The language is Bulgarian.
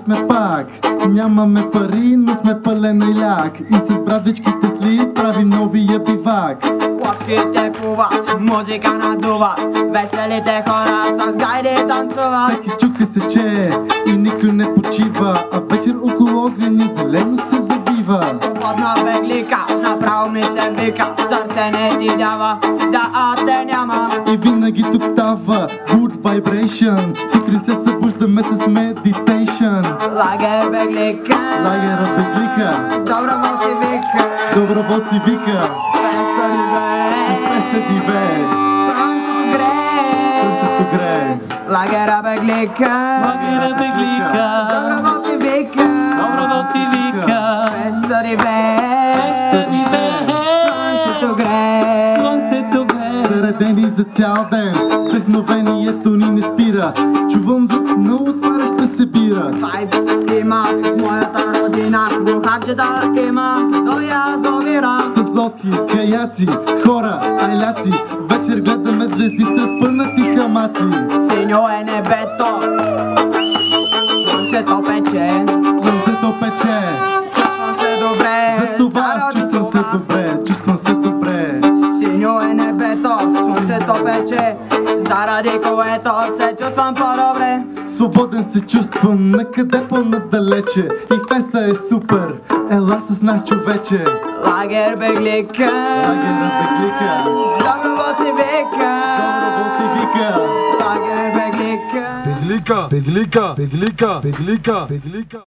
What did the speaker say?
сме пак. Нямаме пари, но сме пълен айляк. И с брадвичките сли правим новия бивак. Плотките плуват, музика надуват, веселите хора с гайди танцуват. Всеки чука се чее и никой не почива, а вечер около огъня зелено се завива. Свободна беглика, направо ми се вика, сърце не ти дава, да те няма. И винаги тук става good vibration. Сутрин се събуждаме с meditation. Лагер беглика, Лагера беглика, доброволци вика, доброволци вика, феста ни бе, феста ти бе, слънцето грее. слънцето грее. Лагера беглика, Лагера беглика, доброволци вика, доброволци вика, феста ни бе, феста ни бе, слънцето грее. слънцето грее. Заредени за цял ден, вдъхновението ни не спира. Чувам звук на отваряща се бира. Вайбс има моята родина, глухарчета има до язовира. С лодки, каяци, хора, айляци, вечер гледаме звезди с разпънати хамаци. Синьо е небето, слънцето пече, Слънцето пече, чувствам се добре. за това аз заради чувствам се това. добре, чувствам се добре. Синьо е небето, слънцето пече, заради което се чувствам по-добре. Свободен се чувствам, накъде по-надалече. И феста е супер, ела с нас, човече. Лагер беглика, Лагера беглика, доброволци вика, доброволци вика. лагер беглика. Беглика, беглика, беглика, беглика, беглика.